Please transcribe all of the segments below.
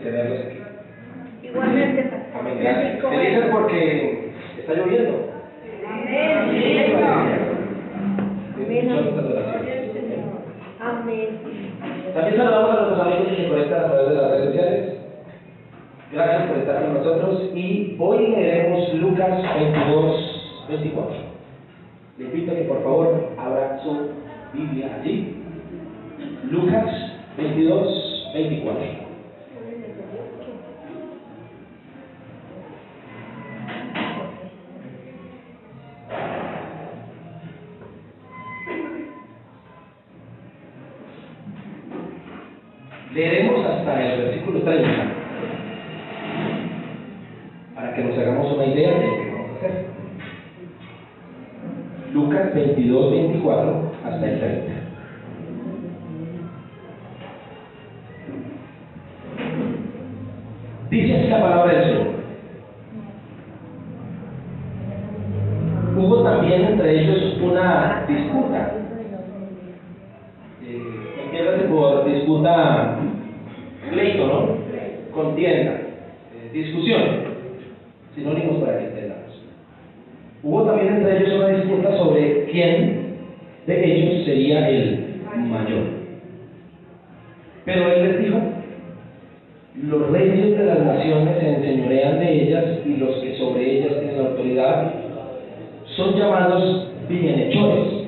tenerlos aquí. Igualmente, Amén, gracias. Felices porque está lloviendo. Amén. Amén. También saludamos a nuestros amigos que se conectan a través de las redes sociales. Gracias por estar con nosotros y hoy leeremos Lucas 22, 24. Le invito a que por favor abra su Biblia allí. Lucas 22, 24. Leeremos hasta el versículo 30 para que nos hagamos una idea de lo que vamos a hacer. Lucas 22, 24 hasta el 30. Dice así la palabra del Señor. Hubo también entre ellos una disputa. Entiéndase por disputa, pleito, ¿no? Contienda, discusión, sinónimos para que entendamos. Hubo también entre ellos una disputa sobre quién de ellos sería el mayor. Pero él les dijo: los reyes de las naciones se enseñorean de ellas y los que sobre ellas tienen autoridad son llamados bienhechores.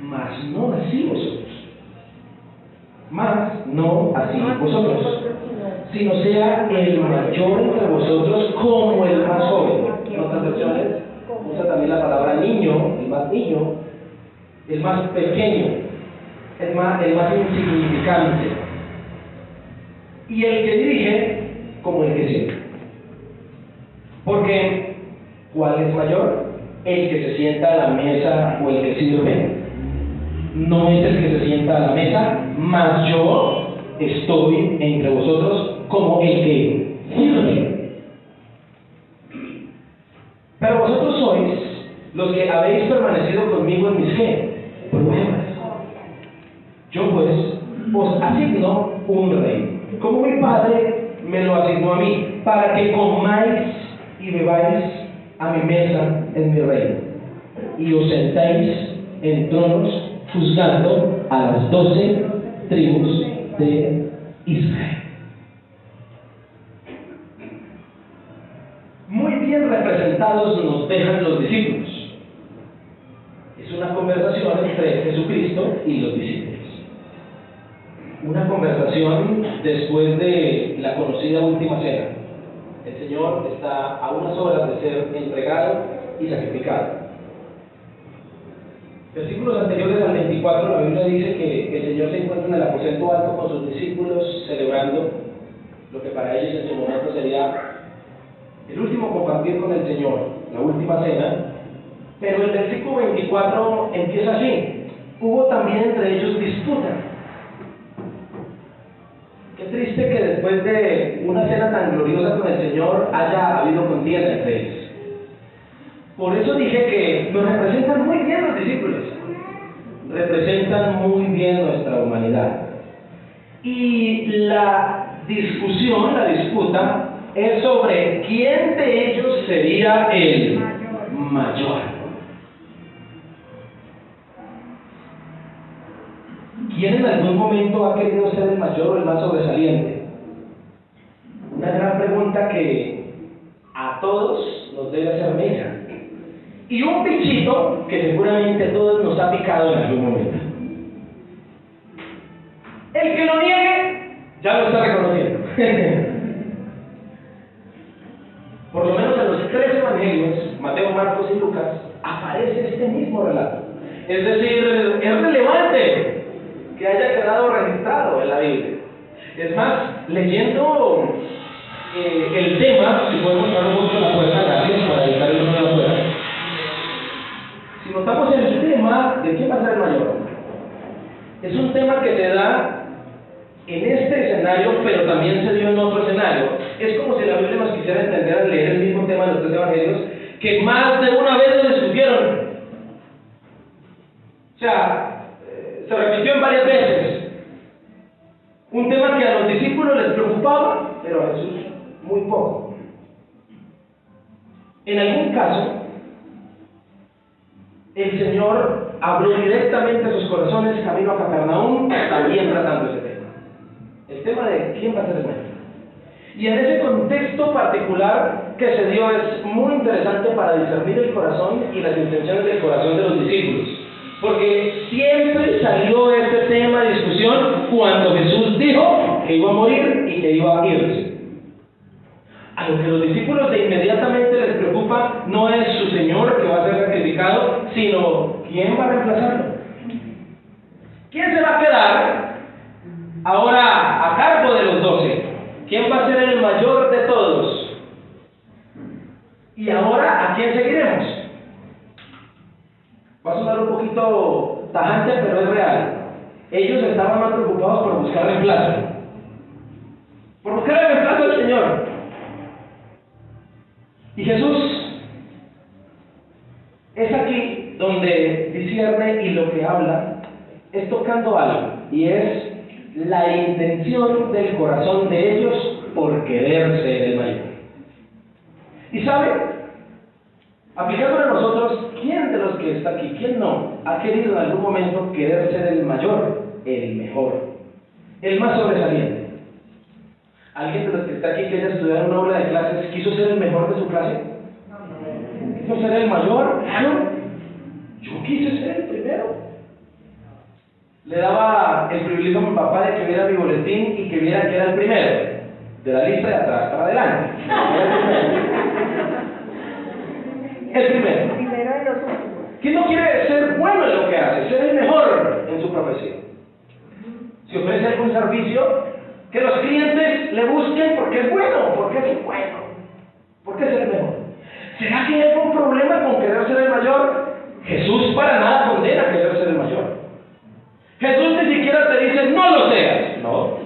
Mas no así vosotros, sino sea el mayor entre vosotros como el más joven. En otras versiones usa también la palabra niño, el más pequeño, el más insignificante, y el que dirige como el que sirve. Porque ¿cuál es mayor? ¿El que se sienta a la mesa o el que sirve? No es el que se sienta a la mesa, mas yo estoy entre vosotros como el que sirve. Pero vosotros sois los que habéis permanecido conmigo en mis pruebas. Yo pues os asigno un rey, como mi Padre me lo asignó a mí, para que comáis y bebáis a mi mesa en mi reino, y os sentáis en tronos juzgando a las 12 tribus de Israel. Muy bien representados nos dejan los discípulos. Es una conversación entre Jesucristo y los discípulos. Una conversación después de la conocida última cena. El Señor está a unas horas de ser entregado y sacrificado. Versículos anteriores al 24, la Biblia dice que el Señor se encuentra en el aposento alto con sus discípulos celebrando lo que para ellos en su momento sería el último compartir con el Señor, la última cena. Pero el versículo 24 empieza así: hubo también entre ellos disputa. Qué triste que después de una cena tan gloriosa con el Señor haya habido contienda entre ellos. Por eso dije que nos representan muy bien los discípulos, representan muy bien nuestra humanidad. Y la discusión, la disputa, es sobre quién de ellos sería el mayor. ¿Quién en algún momento ha querido ser el mayor o el más sobresaliente? Una gran pregunta que a todos nos debe hacer mella. Y un bichito que seguramente a todos nos ha picado en algún momento. El que lo niegue, ya lo está reconociendo. Por lo menos en los 3 evangelios, Mateo, Marcos y Lucas, aparece este mismo relato. Es decir, es relevante que haya quedado registrado en la Biblia. Es más, leyendo el tema, si podemos dar un poco la puerta, gracias para evitar el ruido de la puerta. Si notamos el tema de quién va a ser el mayor, es un tema que se da en este escenario, pero también se dio en otro escenario. Es como si la Biblia nos quisiera entender al leer el mismo tema de los 3 evangelios, que más de una vez lo discutieron. O sea, se repitió en varias veces. Un tema que a los discípulos les preocupaba, pero a Jesús muy poco. En algún caso, el Señor habló directamente a sus corazones camino a Capernaum, también tratando ese tema. El tema de quién va a ser el maestro. Y en ese contexto particular que se dio es muy interesante para discernir el corazón y las intenciones del corazón de los discípulos. Porque siempre salió este tema de discusión cuando Jesús dijo que iba a morir y que iba a irse. A lo que los discípulos de inmediatamente les preocupa no es su Señor que va a ser sacrificado, sino quién va a reemplazarlo. ¿Quién se va a quedar ahora a cargo de los 12? ¿Quién va a ser el mayor de todos? Y ahora, ¿a quién seguiremos? Va a sonar un poquito tajante, pero es real. Ellos estaban más preocupados por buscar reemplazo. Por buscar el reemplazo del Señor. Y Jesús es aquí donde discierne y lo que habla es tocando algo, y es la intención del corazón de ellos por querer ser el mayor. Y sabe, aplicándolo a nosotros, ¿quién de los que está aquí, quién no, ha querido en algún momento querer ser el mayor, el mejor, el más sobresaliente? ¿Alguien de los que está aquí que haya estudiado en una aula de clases quiso ser el mejor de su clase? ¿Quiso ser el mayor? Claro, yo quise ser el primero. Le daba el privilegio a mi papá de que viera mi boletín y que viera que era el primero, de la lista de atrás para adelante. El primero. Primero de los últimos. ¿Quién no quiere ser bueno en lo que hace, ser el mejor en su profesión? Si ofrece algún servicio, que los clientes le busquen porque es bueno, porque es bueno, porque es el mejor. ¿Será que hay algún problema con querer ser el mayor? Jesús para nada condena querer ser el mayor. Jesús ni siquiera te dice no lo seas, no.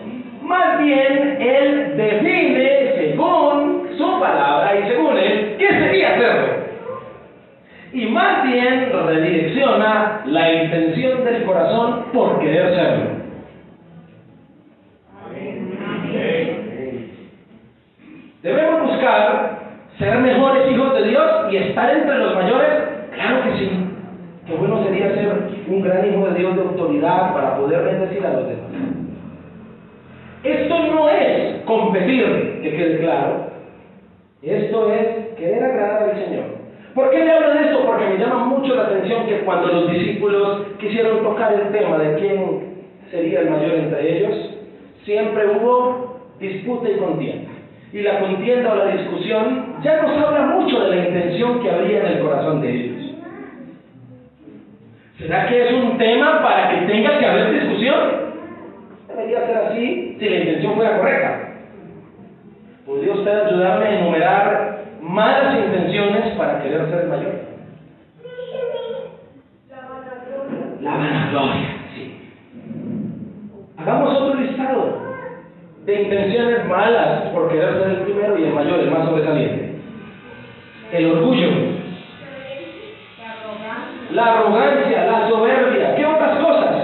Más bien Él define según su palabra y según Él qué sería serlo. Y más bien redirecciona la intención del corazón por querer serlo. ¿Debemos buscar ser mejores hijos de Dios y estar entre los mayores? Claro que sí. Qué bueno sería ser un gran hijo de Dios de autoridad para poder bendecir a los demás. Esto no es competir, que quede claro. Esto es querer agradar al Señor. ¿Por qué le hablo de esto? Porque me llama mucho la atención que cuando los discípulos quisieron tocar el tema de quién sería el mayor entre ellos, siempre hubo disputa y contienda. Y la contienda o la discusión ya nos habla mucho de la intención que habría en el corazón de ellos. ¿Será que es un tema para que tenga que haber discusión? Debería ser así si la intención fuera correcta. ¿Podría usted ayudarme a enumerar malas intenciones para querer ser el mayor? La vanagloria, sí. Hagamos otro listado de intenciones malas por querer ser el primero y el mayor, el más sobresaliente. El orgullo, la arrogancia, la soberbia. ¿Qué otras cosas?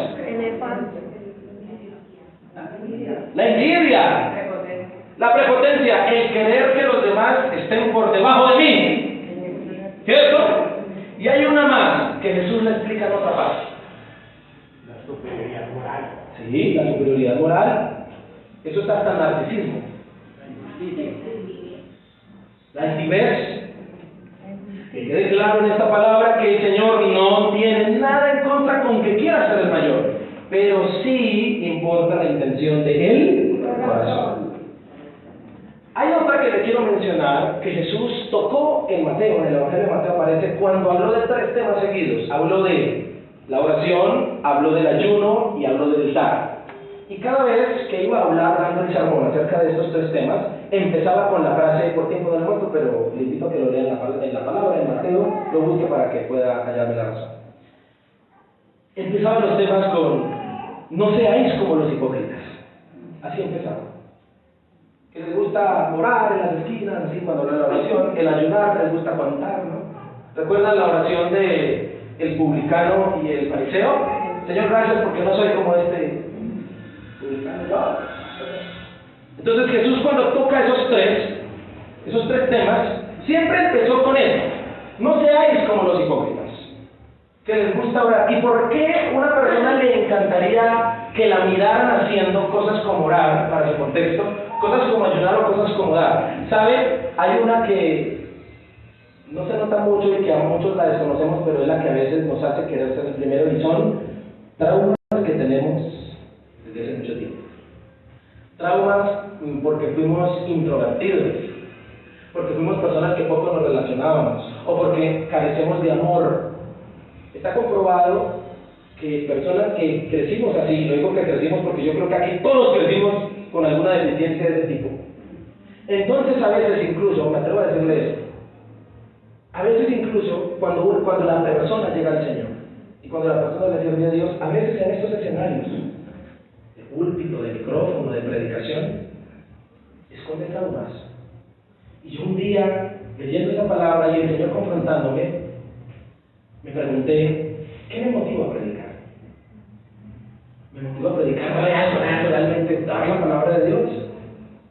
La envidia, la prepotencia, el querer que los demás estén por debajo de mí. ¿Cierto? Y hay una más que Jesús le explica en otra parte. La superioridad moral. Sí, la superioridad moral. Eso es hasta narcisismo. La altivez. Que quede claro en esta palabra que el Señor no tiene nada en contra con que quiera ser el mayor, pero sí importa la intención de él, corazón. Hay otra que le quiero mencionar que Jesús tocó en Mateo, en el Evangelio de Mateo aparece cuando habló de 3 temas seguidos. Habló de la oración, habló del ayuno y habló del dar. Y cada vez que iba a hablar dando el sermón acerca de estos 3 temas, empezaba con la frase por tiempo del muerto, pero le invito a que lo lea en la palabra, en Mateo, lo busque para que pueda hallarme la razón. Empezaban los temas con, no seáis como los hipócritas. Así empezaba. Que les gusta orar en las esquinas, así cuando leen la oración, el ayunar les gusta contar, ¿no? ¿Recuerdan la oración de el publicano y el fariseo? Señor, gracias porque no soy como este publicano. No. Entonces Jesús, cuando toca esos tres temas, siempre empezó con esto: no seáis como los hipócritas, que les gusta orar. ¿Y por qué una persona le encantaría que la miraran haciendo cosas como orar, para su contexto, cosas como ayunar o cosas como dar? ¿Sabe? Hay una que no se nota mucho y que a muchos la desconocemos, pero es la que a veces nos hace querer ser el primero, y son traumas que tenemos desde hace mucho tiempo. Traumas porque fuimos introvertidos, porque fuimos personas que poco nos relacionábamos, o porque carecemos de amor. Está comprobado que personas que crecimos así, lo digo que crecimos porque yo creo que aquí todos crecimos con alguna deficiencia de ese tipo. Entonces a veces incluso, me atrevo a decirle esto, a veces incluso cuando la persona llega al Señor y cuando la persona le sirve a Dios, a veces en estos escenarios de púlpito, de micrófono, de predicación, esconde traumas. Y yo un día, leyendo esa palabra y el Señor confrontándome, me pregunté, ¿qué me motiva a predicar? ¿Me motiva a predicar realmente dar la palabra de Dios?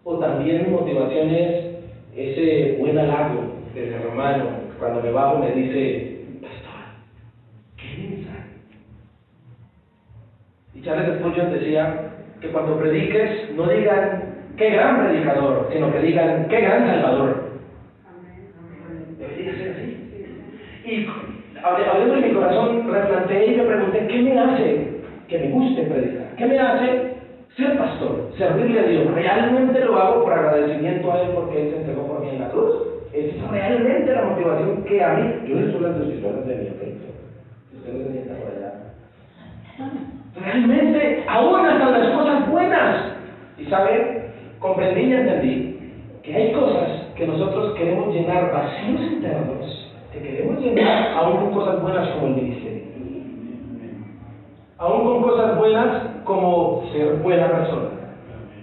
¿O también mi motivación es ese buen halago de mi hermano cuando me bajo me dice, pastor, qué mensaje? Y Charles Spurgeon decía que cuando prediques no digan qué gran predicador, sino que digan qué gran salvador. Debería ser así. Y hablando de mi corazón, replanteé y me pregunté, ¿qué me hace que me guste predicar? ¿Qué me hace ser pastor, servirle a Dios? ¿Realmente lo hago por agradecimiento a Él porque Él se entregó por mí en la cruz? ¿Es realmente la motivación que a mí? Yo les estoy hablando de mí, ¿ok? Si ustedes se sientan por allá. Realmente, aún hasta las cosas buenas. Y saben, comprendí y entendí que hay cosas que nosotros queremos llenar, vacíos internos, que queremos llenar aún con cosas buenas como el ministerio, aún con cosas buenas como ser buena persona,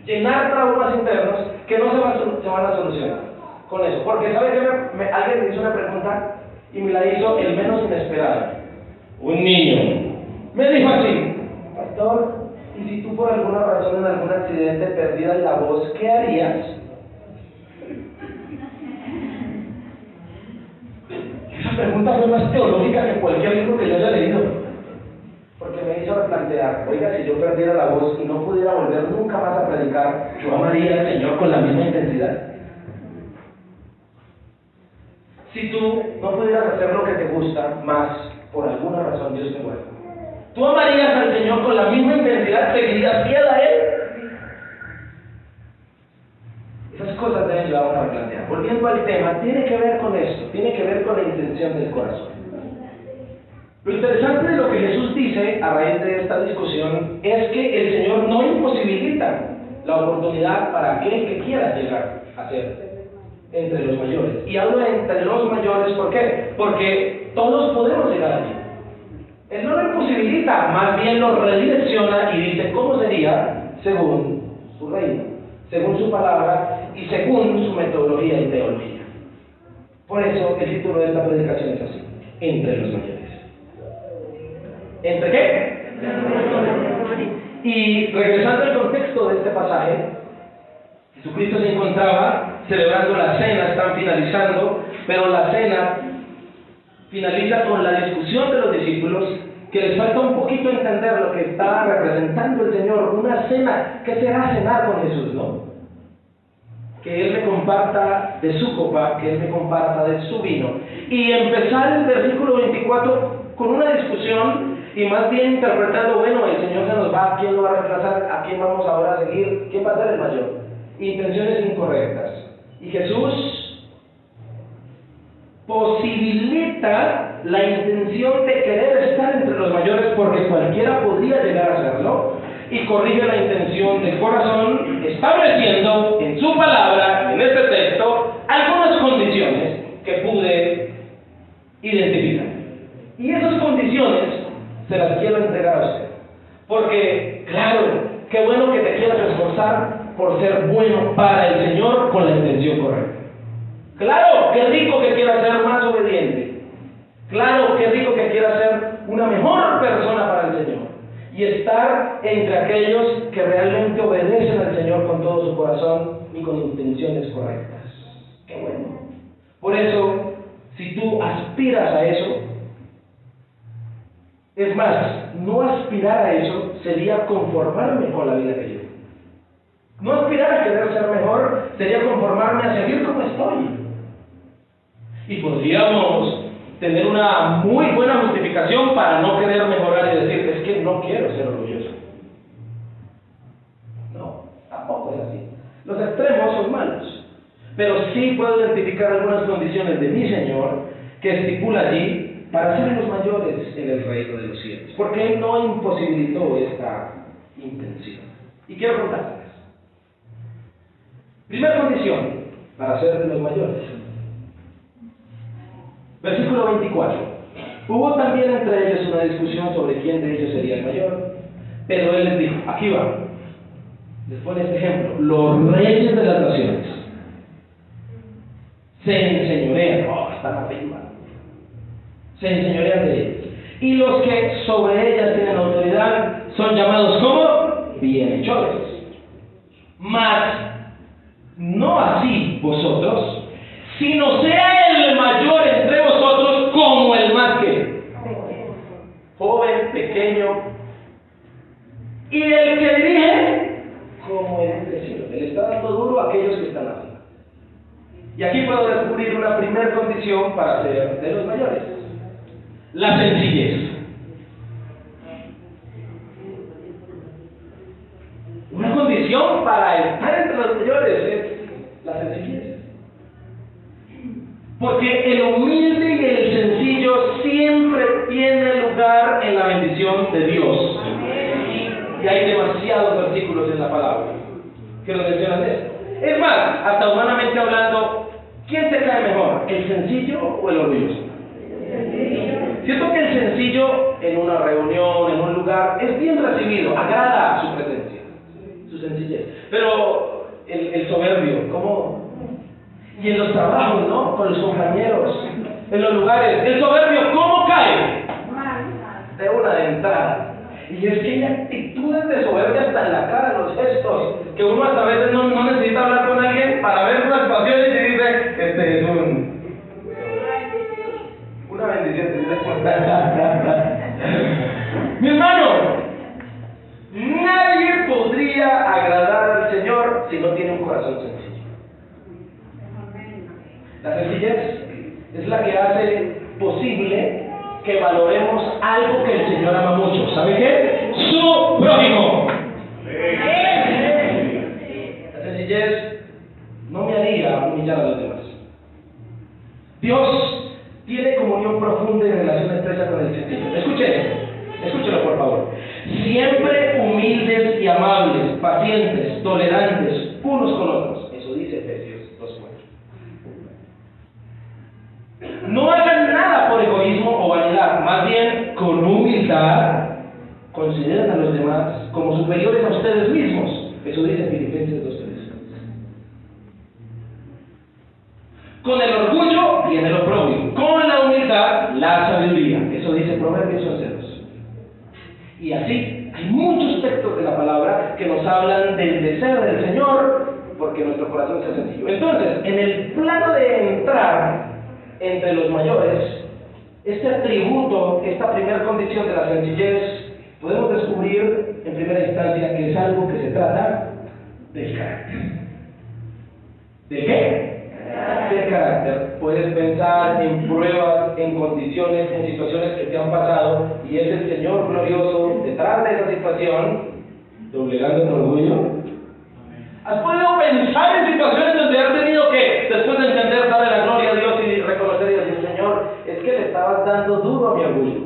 llenar traumas internos que no se van a solucionar con eso. Porque ¿sabe que alguien me hizo una pregunta y me la hizo el menos inesperado? Un niño me dijo así: pastor, ¿y si tú por alguna razón en algún accidente perdieras la voz, qué harías? Esa pregunta fue más teológica que cualquier libro que yo haya leído, porque me hizo replantear: oiga, si yo perdiera la voz y no pudiera volver nunca más a predicar, ¿yo amaría al Señor con la misma intensidad? Si tú no pudieras hacer lo que te gusta más, por alguna razón Dios te muere, ¿tú amarías al Señor con la misma intensidad? ¿Seguirías fiel a Él? Esas cosas deben llevar a replantear. Volviendo al tema, tiene que ver con esto, tiene que ver con la intención del corazón. Lo interesante de lo que Jesús dice a raíz de esta discusión es que el Señor no imposibilita la oportunidad para aquel que quiera llegar a ser entre los mayores. Y hablo entre los mayores, ¿por qué? Porque todos podemos llegar allí. Él no lo imposibilita, más bien lo redirecciona y dice cómo sería según su reino, según su palabra y según su metodología y teología. Por eso el título de esta predicación es así: entre los mayores. ¿Entre qué? Y regresando al contexto de este pasaje, Jesucristo se encontraba celebrando la cena, están finalizando, pero la cena finaliza con la discusión de los discípulos, que les falta un poquito entender lo que está representando el Señor, una cena. ¿Qué será cenar con Jesús, no? Que Él me comparta de su copa, que Él me comparta de su vino. Y empezar el versículo 24 con una discusión, y más bien interpretando, bueno, el Señor se nos va, ¿quién lo va a reemplazar? ¿A quién vamos ahora a seguir? ¿Quién va a ser el mayor? Intenciones incorrectas. Y Jesús posibilita la intención de querer estar entre los mayores, porque cualquiera podría llegar a hacerlo, y corrige la intención del corazón, estableciendo en su palabra, en este texto, algunas condiciones que pude identificar. Y esas condiciones se las quiero entregar a usted, porque claro, qué bueno que te quieras esforzar por ser bueno para el Señor con la intención correcta. Claro, qué rico que quieras ser más obediente. Claro, qué rico que quieras ser una mejor persona para el Señor. y estar entre aquellos que realmente obedecen al Señor con todo su corazón y con intenciones correctas. ¡Qué bueno! Por eso, si tú aspiras a eso, es más, no aspirar a eso sería conformarme con la vida que llevo. No aspirar a querer ser mejor sería conformarme a seguir como estoy. Y podríamos tener una muy buena justificación para no querer mejorar y decir, es que no quiero ser orgulloso. No, tampoco es así. Los extremos son malos, pero sí puedo identificar algunas condiciones de mi Señor que estipula allí para ser los mayores en el reino de los cielos, porque Él no imposibilitó esta intención. Y quiero contarles. Primera condición para ser de los mayores. Versículo 24. Hubo también entre ellos una discusión sobre quién de ellos sería el mayor, pero Él les dijo, aquí va, les pone este ejemplo, los reyes de las naciones se enseñorean, están arriba, se enseñorean de ellos, y los que sobre ellas tienen autoridad son llamados como bienhechores. Mas no así vosotros, sino sea el mayor entre vosotros como el más que joven, pequeño, y el que dirige como el crecido. Él está dando duro a aquellos que están arriba. Y aquí puedo descubrir una primera condición para ser de los mayores: la sencillez. Una condición para estar entre los mayores es la sencillez. Porque el humilde y el sencillo siempre tiene lugar en la bendición de Dios. Y hay demasiados versículos en la palabra que nos mencionan esto. Es más, hasta humanamente hablando, ¿quién te cae mejor? ¿El sencillo o el orgulloso? Siento que el sencillo en una reunión, en un lugar, es bien recibido, agrada su presencia, su sencillez. Pero el soberbio, ¿cómo? Y en los trabajos, ¿no? Con los compañeros, en los lugares. El soberbio, ¿cómo cae? De una de entrada. Y es que hay actitudes de soberbia hasta en la cara, en los gestos, que uno hasta a veces no necesita hablar con alguien para ver sus actuaciones y dice, este es una bendición. Mi hermano, nadie podría agradar al Señor si no tiene un corazón sencillo. La sencillez es la que hace posible que valoremos algo que el Señor ama mucho. ¿Sabe qué? Su prójimo. La sencillez no me haría humillar a los demás. Dios tiene comunión profunda y relación estrecha con el sencillo. Escúchelo por favor. Siempre humildes y amables, pacientes, tolerantes, unos con otros. Eso dice Efesios 2:4. No hagan nada por egoísmo o vanidad, más bien con humildad consideren a los demás como superiores a ustedes mismos. Eso dice Filipenses 2:3. Con el orgullo viene el oprobio, con la humildad la sabiduría. Eso dice Proverbios 11:2. Y así hay muchos textos de la palabra que nos hablan del deseo del Señor porque nuestro corazón sea sencillo. Entonces, en el plano de entrar entre los mayores, este atributo, esta primera condición de la sencillez, podemos descubrir en primera instancia que es algo que se trata del carácter. ¿De qué? Del carácter. Puedes pensar en pruebas, en condiciones, en situaciones que te han pasado y es el Señor glorioso detrás de esa situación, doblegando tu orgullo. ¿Has podido pensar en situaciones donde has tenido que, después de entender, darle la gloria a Dios y reconocer y decir, Señor, es que le estabas dando duro a mi orgullo?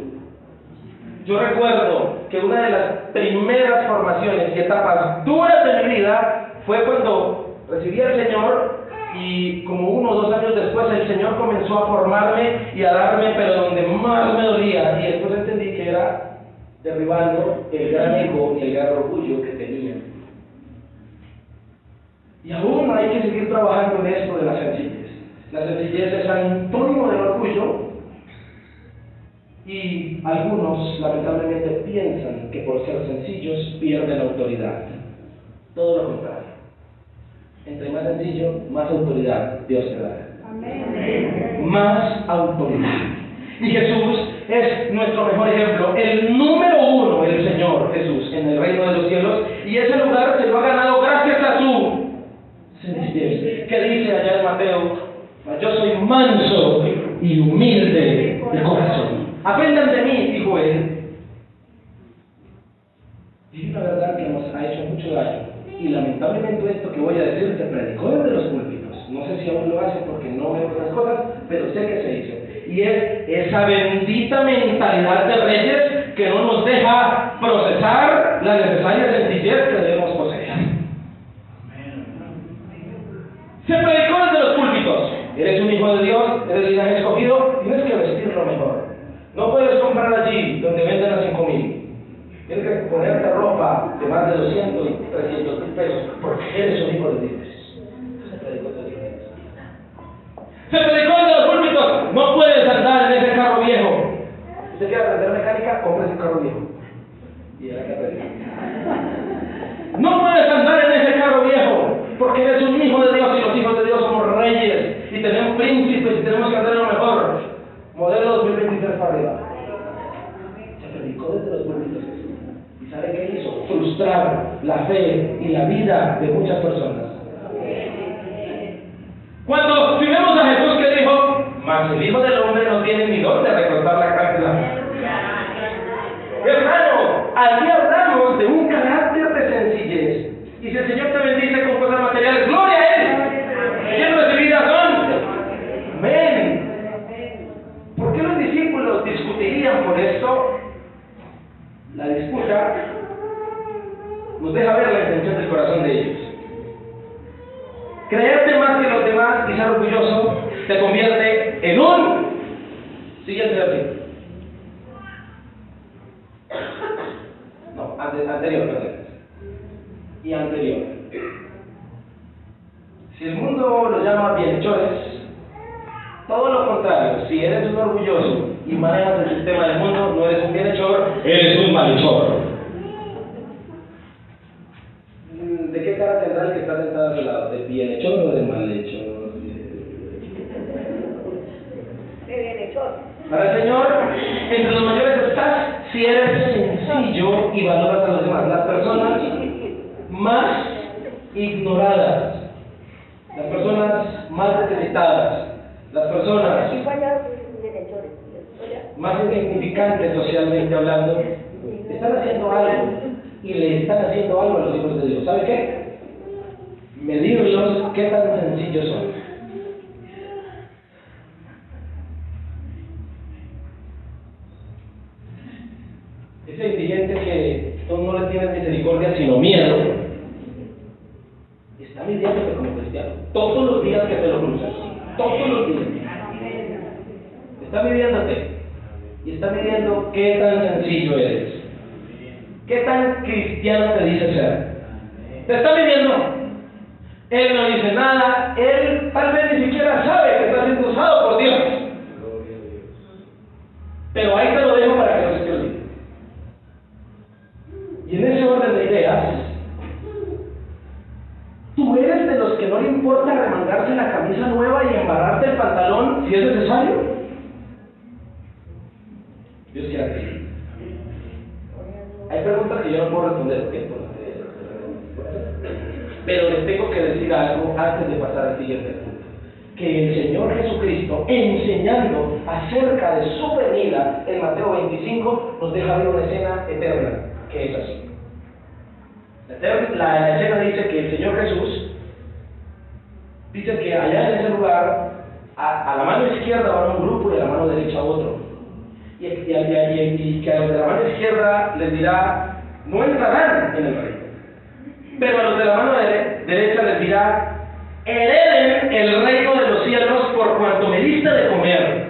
Yo recuerdo que una de las primeras formaciones y etapas duras de mi vida fue cuando recibí al Señor y como 1 o 2 años después el Señor comenzó a formarme y a darme, pero donde más me dolía, y después entendí que era derribando el gran ego y el gran orgullo que tenía. Y aún hay que seguir trabajando en esto de la sencillez. La sencillez es antónimo del orgullo Y algunos, lamentablemente, piensan que por ser sencillos pierden autoridad. Todo lo contrario. Entre más sencillo, más autoridad Dios te da. Amén. Más autoridad. Y Jesús es nuestro mejor ejemplo, el número uno, el Señor Jesús, en el reino de los cielos, y ese lugar se lo ha ganado gracias a su sencillez. ¿Qué dice allá en Mateo? Yo soy manso y humilde de corazón. Aprendan de mí, dijo él. Y una verdad que nos ha hecho mucho daño. Y lamentablemente esto que voy a decir se predicó desde los púlpitos. No sé si aún lo hacen porque no veo esas cosas, pero sé que se dice. Y es esa bendita mentalidad de reyes que no nos deja procesar la necesaria sencillez que debemos poseer. Se predicó desde los púlpitos. Eres un hijo de Dios, eres linaje escogido, tienes que vestirlo mejor. No puedes comprar allí donde venden a 5,000. Tienes que ponerte ropa de más de 200 y 300 mil pesos porque eres un hijo de Dios. Se predicó desde los púlpitos. Se predicó desde los púlpitos. No puedes andar en ese carro viejo. Si usted quiere aprender mecánica, compre ese carro viejo. Y era que aprendí. No puedes andar en ese carro viejo porque eres un hijo de Dios y los hijos de Dios somos reyes y tenemos príncipes y tenemos que andar en lo mejor. Modelo 2023 para arriba. Se predicó desde los púlpitos. ¿Y sabe qué hizo? Frustrar la fe y la vida de muchas personas. Cuando vemos a Jesús que dijo, mas el Hijo del Hombre no tiene ni dónde recortar la carne de la mano. Hermano, aquí hablamos de un carácter de sencillez. Y si el Señor te bendice con cosas materiales, ¡gloria a Él! Llenos de vida son. Amén. ¿Por qué los discípulos discutirían por esto? La disputa nos deja ver la intención del corazón de ellos. Creerte más que los demás y ser orgulloso te convierte en un siguiente versículo. No, anterior, perdón. Y anterior. Si el mundo lo llama bienhechores, todo lo contrario, si eres un orgulloso y manejas el sistema del mundo, no eres un bienhechor, eres un malhechor. ¿De qué cara tendrá el que está sentado a su lado? ¿De bienhechor o de malhechor? De bienhechor. Para el Señor, entre los mayores estás si eres sencillo y valoras a los demás. Las personas más ignoradas, las personas más necesitadas, las personas más insignificantes socialmente hablando, están haciendo algo y le están haciendo algo a los hijos de Dios. ¿Sabe qué? Medirlos qué tan sencillos son. Ese indigente que tú no le tienes misericordia sino miedo, está midiéndote como cristiano todos los días que te lo cruzas, todos los días. Está midiéndote y está midiendo qué tan sencillo eres, qué tan cristiano te dice ser. Te está midiendo. Él no dice nada, él tal vez ni siquiera sabe que está siendo usado por Dios. Pero ahí te lo dejo para que no se te olvide. Y en ese orden de ideas, ¿tú eres de los que no le importa remangarse la camisa nueva y embarrarte el pantalón si es necesario? Dios quiera que sí. Hay preguntas que yo no puedo responder, ¿ok? Pero les tengo que decir algo antes de pasar al siguiente punto. Que el Señor Jesucristo, enseñando acerca de su venida en Mateo 25, nos deja ver una escena eterna, que es así. La escena dice que el Señor Jesús dice que allá en ese lugar, a la mano izquierda va un grupo y a la mano derecha otro. Y que a los de la mano izquierda les dirá, no entrarán en el reino. Pero a los de la mano derecha les dirá, hereden el reino de los cielos por cuanto me diste de comer,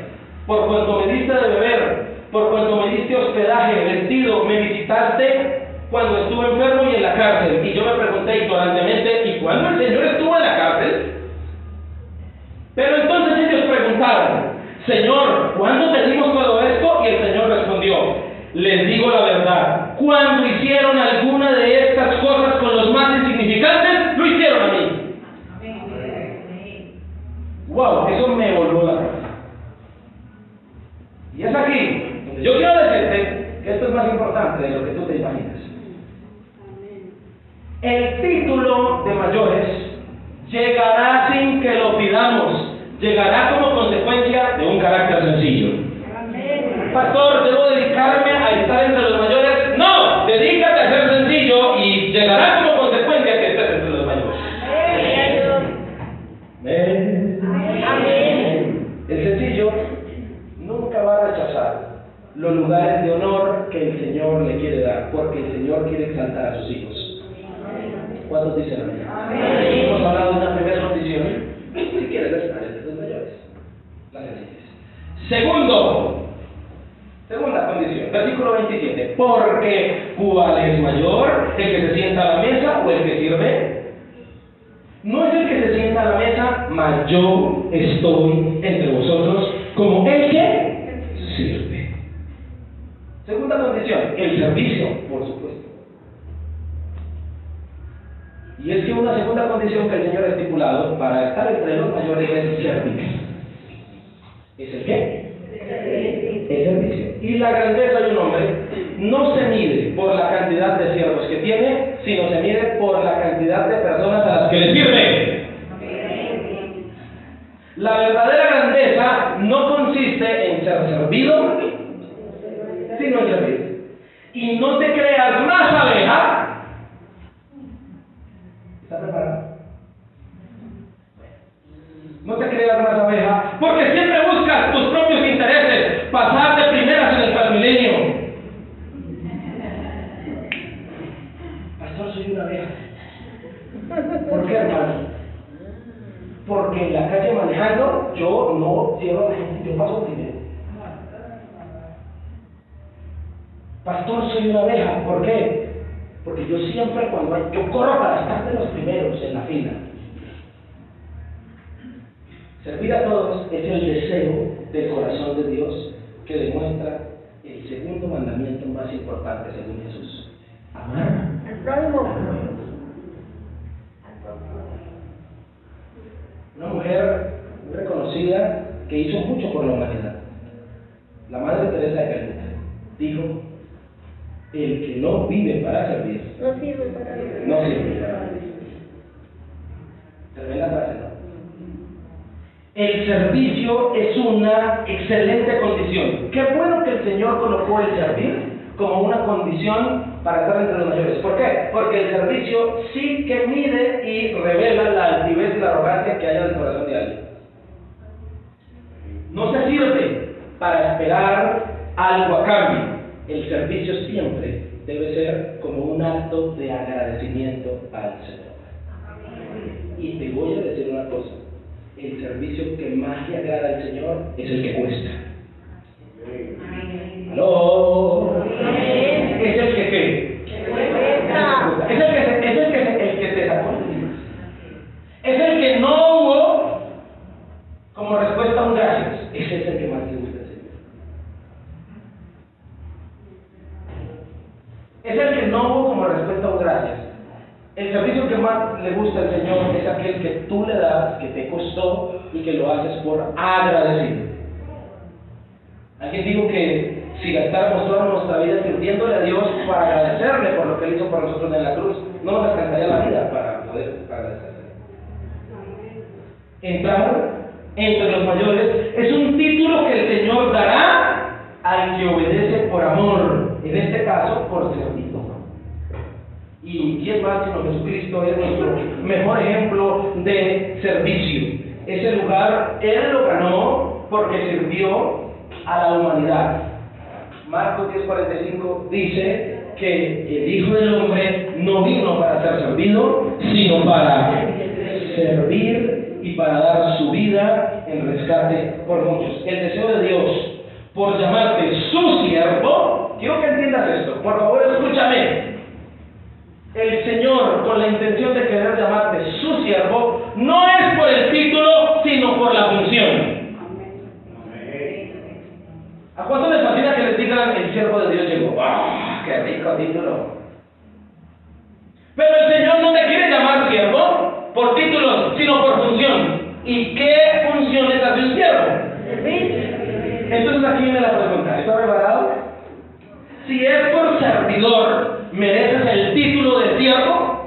por cuanto me diste de beber, por cuanto me diste hospedaje, vestido, me visitaste cuando estuve enfermo y en la cárcel. Y yo me pregunté ignorantemente, ¿y cuándo el Señor estuvo en la cárcel? Pero entonces ellos preguntaron, Señor, ¿cuándo te dimos todo esto? Y el Señor les digo la verdad, cuando hicieron alguna de estas cosas con los más insignificantes, lo hicieron a mí. Wow, eso me voló la cabeza. Y es aquí donde yo quiero decirte que esto es más importante de lo que tú te imaginas. El título de mayores llegará sin que lo pidamos, llegará como consecuencia de un carácter sencillo. Pastor, ¿debo dedicarme a estar entre los mayores? No, dedícate a ser sencillo y llegará como consecuencia que estés entre los mayores. El sencillo nunca va a rechazar los lugares de honor que el Señor le quiere dar, porque el Señor quiere exaltar a sus hijos. ¿Cuántos dicen amén? Hemos hablado de una primera condición, si quieres estar entre los mayores. La sencillez. Segunda condición, versículo 27. Porque ¿cuál es mayor? ¿El que se sienta a la mesa o el que sirve? No es el que se sienta a la mesa, mas yo estoy entre vosotros como el que sirve. Segunda condición, el servicio, por supuesto. Y es que una segunda condición que el Señor ha estipulado para estar entre los mayores es servir. ¿Es el qué? El servicio. Y la grandeza de un hombre no se mide por la cantidad de siervos que tiene, sino se mide por la cantidad de personas a las que le sirve. La verdadera grandeza no consiste en ser servido, sino en servir. Y no te creas más abeja. ¿Estás preparado? No te creas más abeja, porque siempre buscas tus propios intereses, pasar de primeras en el Transmilenio. Pastor, soy una abeja. ¿Por qué, hermano? Porque en la calle manejando, yo no cierro a la gente, yo paso primero. Pastor, soy una abeja. ¿Por qué? Porque yo siempre, yo corro para estar de los primeros en la fila. Servir a todos es el deseo del corazón de Dios que demuestra el segundo mandamiento más importante según Jesús: amar al prójimo. Una mujer reconocida que hizo mucho por la humanidad, la Madre Teresa de Calcuta, dijo: el que no vive para servir, No sirve para vivir. no sirve para vivir. Tremenda frase, ¿no? El servicio es una excelente condición. Qué bueno que el Señor colocó el servir como una condición para estar entre los mayores. ¿Por qué? Porque el servicio sí que mide y revela la altivez y la arrogancia que hay en el corazón de alguien. No se sirve para esperar algo a cambio. El servicio siempre debe ser como un acto de agradecimiento al Señor. Y te voy a decir una cosa: el servicio que más le agrada al Señor es el que cuesta. ¿Aló? Es el que ¿qué? Es el que te sacó. Es el que no hubo como respuesta a un gracias. Ese es el que más le gusta al Señor. Es el que no hubo como respuesta a un gracias. El servicio que más le gusta al Señor es aquel que tú le das, que te costó y que lo haces por agradecido. Alguien dijo que si gastáramos toda nuestra vida sirviéndole a Dios para agradecerle por lo que Él hizo por nosotros en la cruz, no nos alcanzaría la vida para poder agradecerle. Entrar entre los mayores es un título que el Señor dará al que obedece por amor, en este caso por servicio. ¿Y quién más sino Jesucristo es nuestro mejor ejemplo de servicio? Ese lugar Él lo ganó porque sirvió a la humanidad. Marcos 10:45 dice que el Hijo del Hombre no vino para ser servido, sino para servir y para dar su vida en rescate por muchos. El deseo de Dios por llamarte su siervo, quiero que entiendas esto, por favor escúchame. El Señor, con la intención de querer llamarte su siervo, no es por el título, sino por la función. ¿A cuánto les fascina que les digan el siervo de Dios llegó? ¡Ah, qué rico título! Pero el Señor no te quiere llamar siervo por títulos, sino por función. ¿Y qué funciones hace un siervo? Entonces aquí viene la pregunta. ¿Está preparado? Si es por servidor, ¿mereces el título de siervo?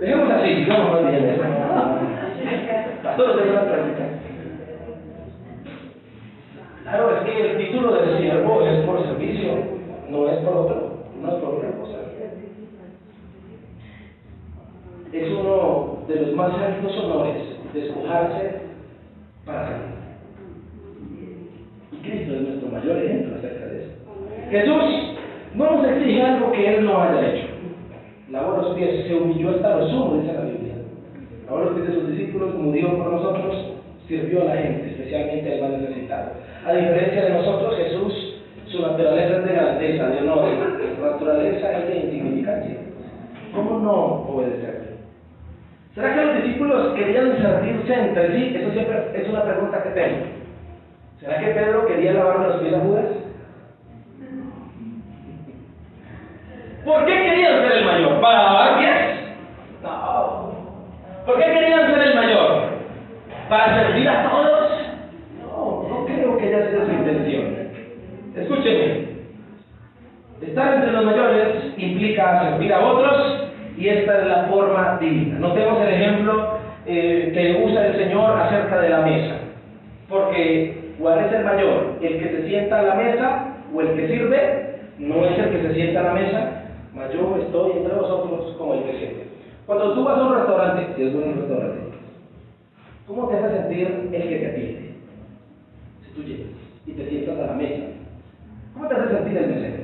Dejemos así, sigamos más bien. Pastor, tengo una pregunta. Claro, es que el título de siervo es por servicio, no es por otro, no es por otra cosa. Es uno de los más altos honores despojarse para servir. Y Cristo es nuestro mayor ejemplo acerca de eso. Jesús no nos exige algo que Él no haya hecho. Lavó los pies, se humilló hasta lo sumo, dice la Biblia. Lavó los pies de sus discípulos, murió por nosotros, sirvió a la gente, especialmente al más necesitado. A diferencia de nosotros, Jesús, su naturaleza es de grandeza, de honor, su naturaleza es de insignificancia. ¿Cómo no obedecerle? ¿Será que los discípulos querían servirse entre sí? Eso siempre es una pregunta que tengo. ¿Será que Pedro quería lavarle los pies a Judas? ¿Por qué querían ser el mayor? ¿Para lavar pies? No. ¿Por qué querían ser el mayor? ¿Para servir a todos? No creo que haya sido su intención. Escúcheme. Estar entre los mayores implica servir a otros y esta es la forma divina. Notemos el ejemplo que usa el Señor acerca de la mesa. Porque, ¿cuál es el mayor? ¿El que se sienta a la mesa o el que sirve? No es el que se sienta a la mesa, mas yo estoy entre vosotros como el que sirve. Cuando tú vas a un restaurante, si es un restaurante, ¿cómo te hace sentir el que te atiende? Si tú llegas y te sientas a la mesa, ¿cómo te hace sentir el mesero?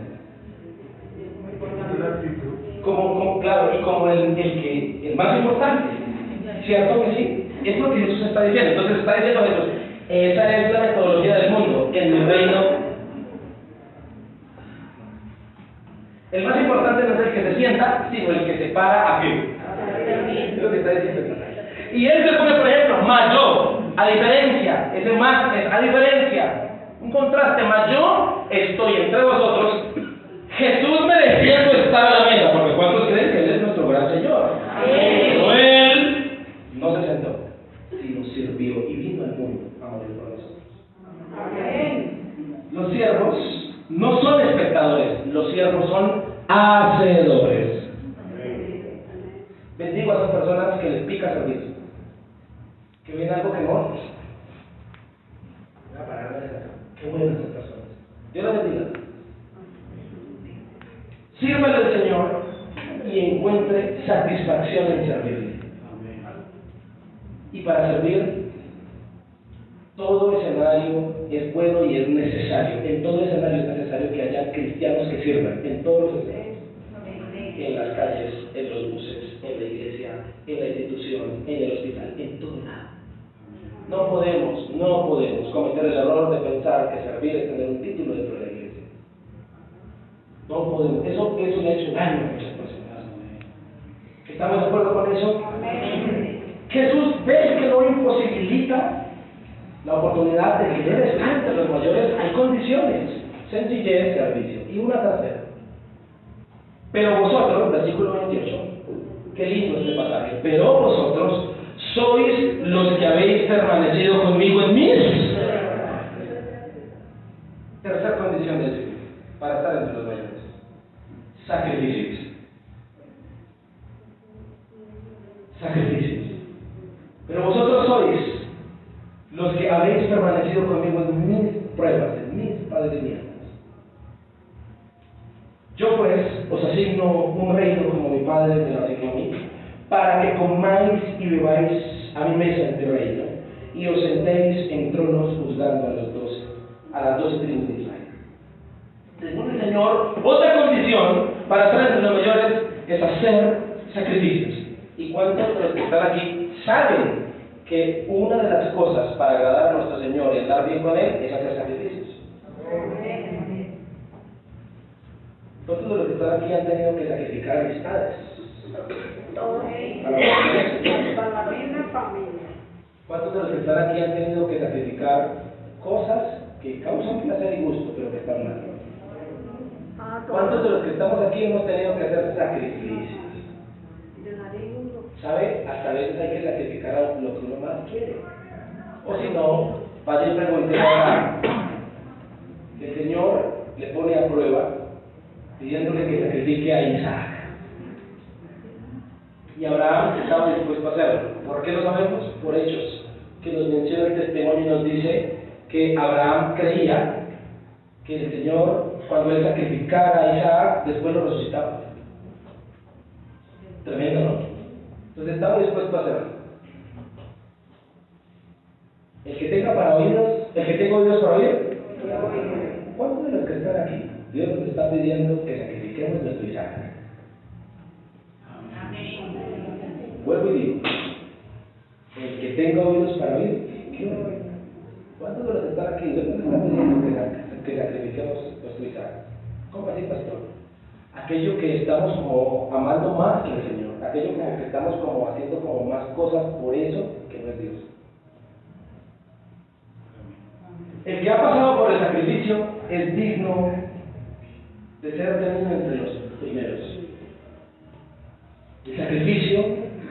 Claro, y como el más importante, ¿cierto que sí? Es lo que Jesús está diciendo. Entonces está diciendo Jesús, esa es la metodología del mundo. En mi reino, el más importante no es el que se sienta, sino el que se para a pie. Es lo que está diciendo. Y él se pone, por ejemplo, más yo, a diferencia, ese más es a diferencia, un contraste, más yo estoy entre vosotros, Jesús mereciendo estar a la mesa, porque ¿cuántos creen que Él es nuestro gran Señor? Pero Él no se sentó, sino sirvió y vino al mundo a morir por nosotros. Los siervos no son espectadores, los siervos son hacedores. Bendigo a esas personas que les pica servir, que ven algo que no. Voy a pararme de acá. Qué buenas esas personas. Dios las bendiga. Sírvale al Señor y encuentre satisfacción en servirle. Y para servir, todo escenario es bueno y es necesario. En todo escenario es necesario que haya cristianos que sirvan. En todos los escenarios. En las calles, en los buses, en la iglesia, en la institución, en el hospital, en todo lado. No podemos cometer el error de pensar que servir es tener un título dentro de la iglesia. No podemos. Eso le ha hecho daño a muchas personas. ¿Estamos de acuerdo con eso? Jesús ve que no imposibilita la oportunidad de que debe estar entre los mayores. Hay condiciones: sencillez, servicio. Y una tercera. Pero vosotros, versículo 28, qué lindo este pasaje. Pero vosotros sois los que habéis permanecido conmigo en mis. Tercera condición del Señor para estar entre los mayores: sacrificios. Sacrificios. Pero vosotros sois los que habéis permanecido conmigo en mis pruebas, en mis padecimientos. Yo pues os asigno un reino como mi Padre me lo asignó a mí, para que comáis y bebáis a mi mesa en mi reino, y os sentéis en tronos juzgando a las 12 tribus de Israel. Según el Señor, otra condición para estar entre los mayores es hacer sacrificios. ¿Y cuántos de los que están aquí saben que una de las cosas para agradar a nuestro Señor y estar bien con Él es hacer sacrificios? ¿Cuántos de los que están aquí han tenido que sacrificar amistades? Para la misma familia. ¿Cuántos de los que están aquí han tenido que sacrificar cosas que causan placer y gusto, pero que están mal. ¿Cuántos de los que estamos aquí hemos tenido que hacer sacrificios? ¿Sabe? Hasta a veces hay que sacrificar a lo que uno más quiere. O si no, padre pregunté ahora, el Señor le pone a prueba pidiéndole que sacrifique a Isaac. Y Abraham estaba dispuesto a hacerlo. ¿Por qué lo sabemos? Por hechos que nos menciona el testimonio y nos dice que Abraham creía que el Señor, cuando él sacrificara a Isaac, después lo resucitaba. Tremendo, ¿no? Entonces estaba dispuesto a hacerlo. El que tenga oídos para oír, ¿cuántos de los que están aquí? Dios nos está pidiendo que sacrifiquemos nuestro Isaac. Vuelvo y digo, el que tenga oídos para oír, ¿qué oye? ¿Cuántos de los que están aquí? Dios nos está pidiendo que sacrifiquemos nuestro Isaac. ¿Cómo así, pastor? Aquello que estamos como amando más que el Señor, aquello como que estamos como haciendo como más cosas por eso que no es Dios. El que ha pasado por el sacrificio es digno de ser tenido entre los primeros. El sacrificio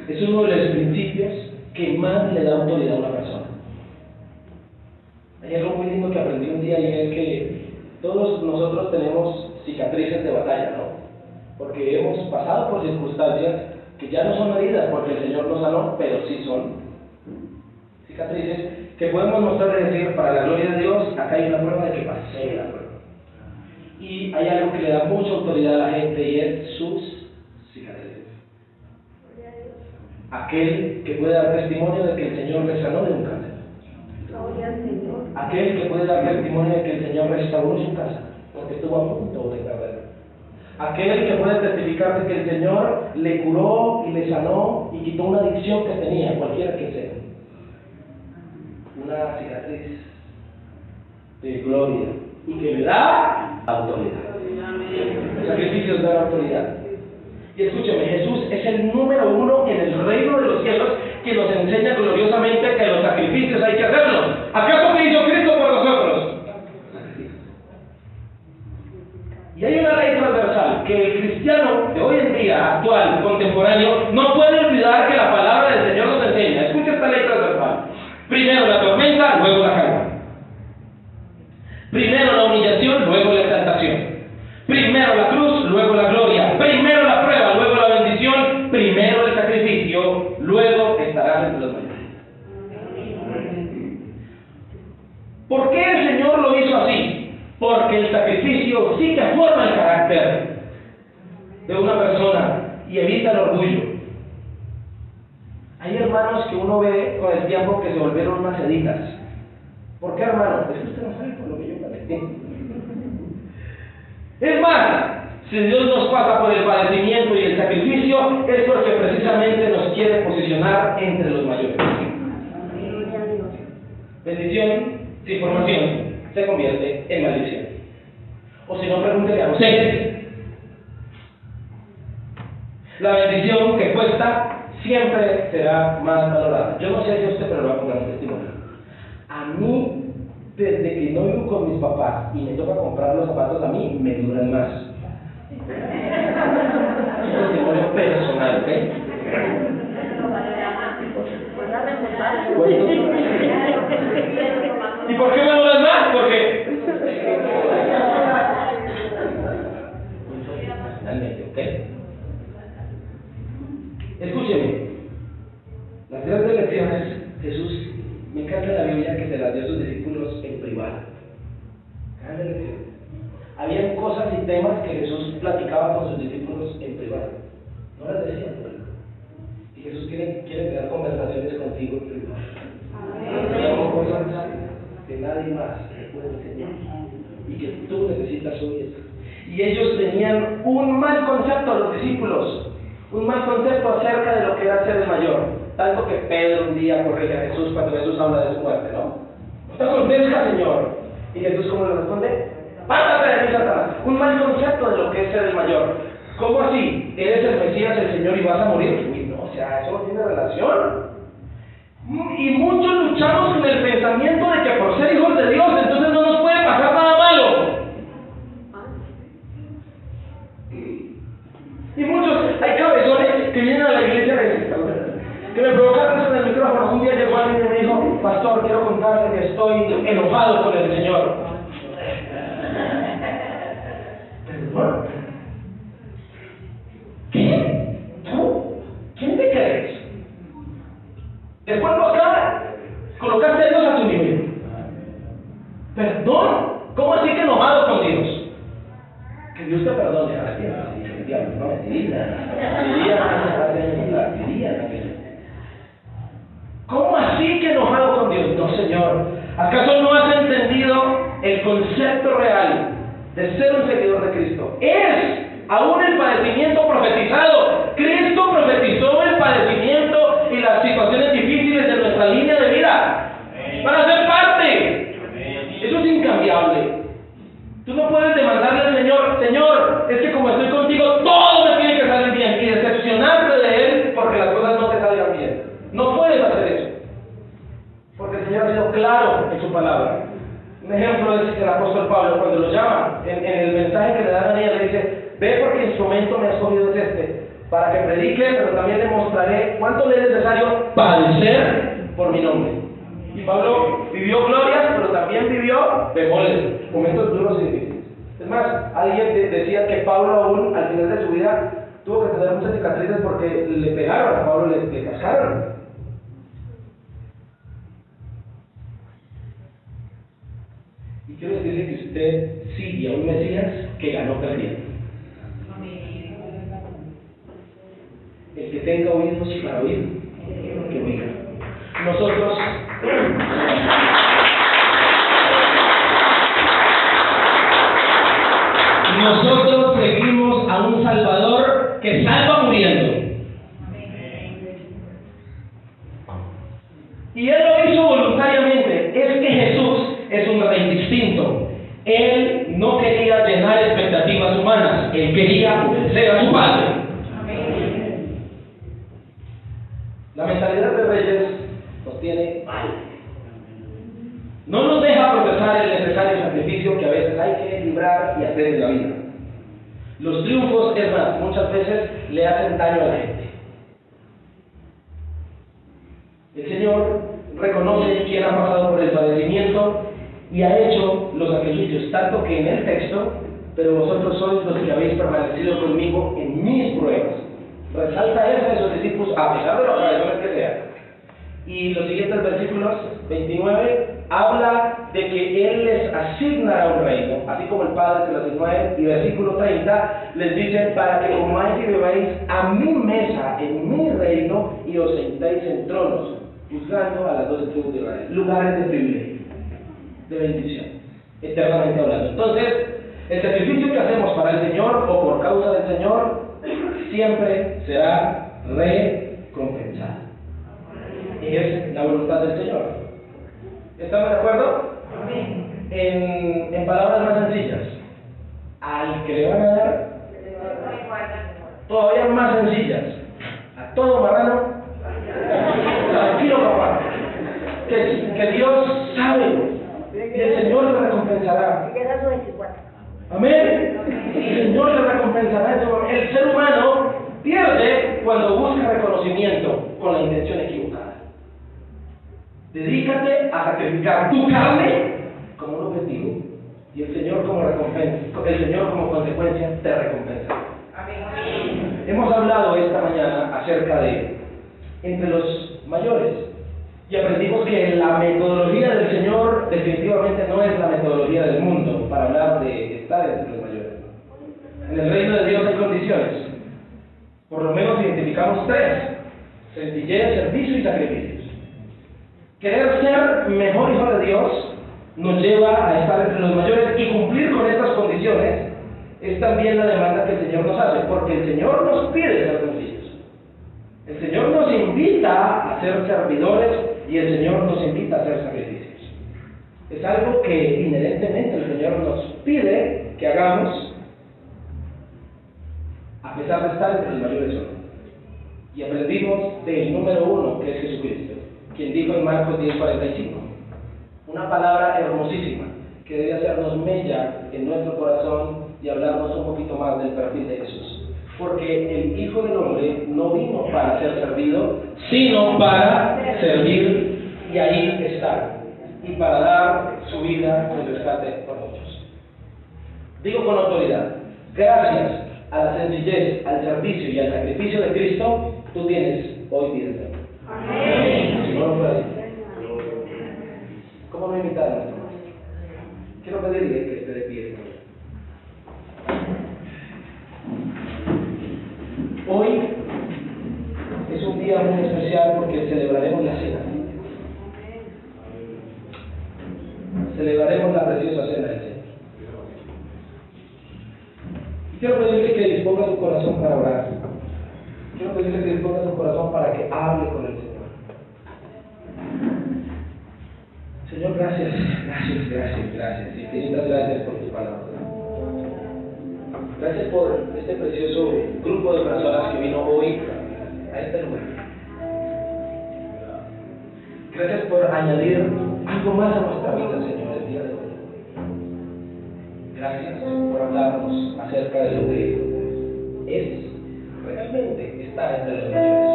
es uno de los principios que más le da autoridad a una persona. Hay algo muy lindo que aprendí un día y es que todos nosotros tenemos cicatrices de batalla, ¿no? Porque hemos pasado por circunstancias que ya no son heridas porque el Señor nos sanó, pero sí son cicatrices que podemos mostrar y decir, para la gloria de Dios, acá hay una prueba de que pasé la prueba. Y hay algo que le da mucha autoridad a la gente y es sus cicatrices. Aquel que puede dar testimonio de que el Señor le sanó de un cáncer. Aquel que puede dar testimonio de que el Señor restauró su casa, porque estuvo a punto de perder. Aquel que puede testificar de que el Señor le curó y le sanó y quitó una adicción que tenía, cualquiera que sea. Una cicatriz de gloria y que le da autoridad. Los sacrificios dan autoridad. Y escúcheme, Jesús es el número uno en el reino de los cielos que nos enseña gloriosamente que los sacrificios hay que hacerlos. ¿Acaso que hizo Cristo por nosotros? Y hay una ley transversal que el cristiano de hoy en día, actual, contemporáneo, no puede olvidar que la palabra del Señor nos enseña. Escucha esta ley transversal. Primero la tormenta, luego la calma. Primero la humillación, luego la exaltación. Primero la cruz, luego la gloria. Primero la prueba, luego la bendición. Primero el sacrificio, luego estarás entre los mayores. ¿Por qué el Señor lo hizo así? Porque el sacrificio sí que forma el carácter de una persona y evita el orgullo. Hay hermanos que uno ve con el tiempo que se volvieron unas seditas. ¿Por qué, hermano? Es que usted no sabe por lo que yo padezco. Es más, si Dios nos pasa por el padecimiento y el sacrificio, es porque precisamente nos quiere posicionar entre los mayores. Bendición sin formación se convierte en maldición. O si no, pregúntele a José. La bendición que cuesta siempre será más valorada. Yo no sé si usted, pero lo voy a poner un testimonio. A mí, desde que no vivo con mis papás y me toca comprar los zapatos, a mí me duran más. Es un testimonio personal, ¿ok? ¿Y por qué me duran más? Porque ¿ok? Escúcheme, las grandes lecciones, Jesús, me encanta la Biblia que se las dio a sus discípulos en privado. Grandes lecciones. Habían cosas y temas que Jesús platicaba con sus discípulos en privado. No las decía en público. Y Jesús quiere tener conversaciones contigo en privado. Hay cosas que nadie más te puede enseñar y que tú necesitas oír. Y ellos tenían un mal concepto, los discípulos, un mal concepto acerca de lo que era ser el mayor. Tanto que Pedro un día corrige a Jesús cuando Jesús habla de su muerte, ¿no? No te acontezca, Señor. Y Jesús, ¿cómo le responde? ¡Pártate de mí, Satanás! Un mal concepto de lo que es ser el mayor. ¿Cómo así? ¿Eres el Mesías, el Señor, y vas a morir? Uy, no, o sea, eso no tiene relación. Y muchos luchamos con el pensamiento de que por ser hijos de Dios, entonces no nos puede pasar nada malo. Y muchos, hay cabezones que vienen a la iglesia que me provocaron eso en el micrófono. Un día llegó alguien y me dijo: pastor, quiero contarle que estoy enojado con el Señor. ¿Perdón? ¿Qué? ¿Tú? ¿Quién te crees? Después acá colocaste a Dios a tu nivel. ¿Perdón? ¿Cómo así que enojado con Dios? Que Dios te perdone. ¿Cómo así que enojado con Dios? No, Señor. ¿Acaso no has entendido el concepto real de ser un seguidor de Cristo? Es aún el padecimiento profetizado. Cristo profetizó el padecimiento y las situaciones difíciles de nuestra línea de vida. Van a ser parte. Eso es incambiable. Tú no puedes demandarle al Señor: Señor, es que como estoy contigo, todo me tiene que salir bien, y decepcionarte de Él porque las cosas no te salgan bien. No puedes hacer eso, porque el Señor ha sido claro en su palabra. Un ejemplo es el apóstol Pablo, cuando lo llama, en el mensaje que le dan a ella, le dice: ve, porque el instrumento me ha escogido es para que predique, pero también le mostraré cuánto le es necesario padecer por mi nombre. Y Pablo vivió glorias, pero también vivió bemoles, momentos duros y difíciles. Es más, alguien decía que Pablo aún al final de su vida tuvo que tener muchas cicatrices porque le pegaron, a Pablo le cascaron. Y quiero decirle que usted sigue a un Mesías que ganó perdiendo. El que tenga oídos para oír, que oiga. Nosotros seguimos a un Salvador que salva muriendo. Y Él lo hizo voluntariamente. Es que Jesús es un rey distinto. Él no quería llenar expectativas humanas. Él quería obedecer a su Padre. La mentalidad de reyes nos tiene mal. No nos deja procesar el necesario sacrificio que a veces hay que librar y hacer en la vida. Los triunfos, es más, muchas veces le hacen daño a la gente. El Señor reconoce quién ha pasado por el padecimiento y ha hecho los sacrificios, tanto que en el texto: pero vosotros sois los que habéis permanecido conmigo en mis pruebas. Resalta eso a esos discípulos, a pesar de los traiciones que sean. Y los siguientes versículos, 29, habla de que Él les asignará un reino, así como el Padre se lo asignó a Él. Y versículo 30 les dice: para que comáis y bebáis a mi mesa en mi reino y os sentéis en tronos, juzgando a las 12 tribus de Israel. Lugares de privilegio, de bendición, eternamente hablando. Entonces, el sacrificio que hacemos para el Señor o por causa del Señor siempre será recompensado. Es la voluntad del Señor. ¿Estamos de acuerdo? En palabras más sencillas, al que le van a dar, todavía más sencillas, a todo marrano, tranquilo papá, que Dios sabe y el Señor le recompensará. Amén. El Señor le recompensará. El ser humano pierde cuando busca reconocimiento con la intención equivocada. Dedícate a sacrificar tu carne como un objetivo y el Señor como recompensa, el Señor como consecuencia te recompensa. Amén. Hemos hablado esta mañana acerca de entre los mayores y aprendimos que la metodología del Señor definitivamente no es la metodología del mundo para hablar de estar entre los mayores. En el reino de Dios hay condiciones. Por lo menos identificamos 3: sencillez, servicio y sacrificios. Querer ser mejor hijo de Dios nos lleva a estar entre los mayores, y cumplir con estas condiciones es también la demanda que el Señor nos hace, porque el Señor nos pide ser sencillos. El Señor nos invita a ser servidores y el Señor nos invita a hacer sacrificios. Es algo que inherentemente el Señor nos pide que hagamos, a pesar de estar entre los mayores hoy. Y aprendimos del número 1, que es Jesucristo, quien dijo en Marcos 10:45, una palabra hermosísima que debe hacernos mella en nuestro corazón y hablarnos un poquito más del perfil de Jesús. Porque el Hijo del Hombre no vino para ser servido, sino para servir, y ahí está, y para dar su vida en rescate por muchos. Digo con autoridad, gracias a la sencillez, al servicio y al sacrificio de Cristo, tú tienes hoy vida eterna. Amén. Si no lo puedes, ¿cómo no invitar a nuestro Maestro? Quiero pedirle que esté de pie. Hoy es un día muy especial porque celebraremos la cena. Celebraremos la preciosa cena del Señor. Y quiero pedirle que disponga su corazón para orar. Quiero pedirle que disponga su corazón para que hable con el Señor. Señor, gracias. Infinitas gracias por tus palabras. Gracias por este precioso grupo de personas que vino hoy a este lugar. Gracias por añadir algo más a nuestra vida, Señor, el día de hoy. Gracias por hablarnos acerca de lo que realmente está entre los mayores.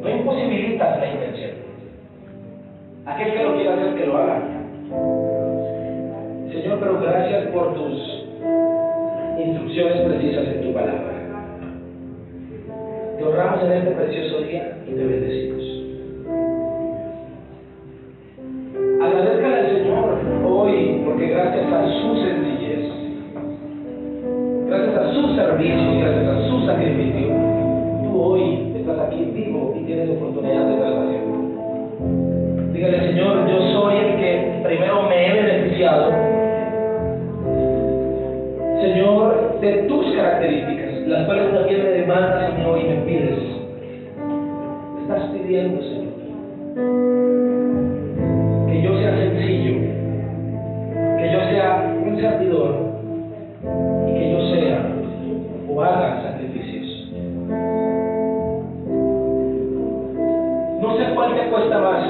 No imposibilitas la intención. Aquel que lo quiera hacer, que lo haga. Señor, pero gracias por tus instrucciones precisas en tu palabra. Te honramos en este precioso día y te bendecimos. Agradezcale al Señor hoy, porque gracias a su sencillez, gracias a su servicio y gracias a su sacrificio, tú hoy estás aquí vivo y tienes oportunidad de salvación. Dígale, Señor, yo soy el que primero me he beneficiado, Señor, de tus características, las cuales también me demandas, Señor, y me pides. Me estás pidiendo, Señor, que yo sea sencillo, que yo sea un servidor y que yo sea o haga sacrificios. No sé cuál te cuesta más,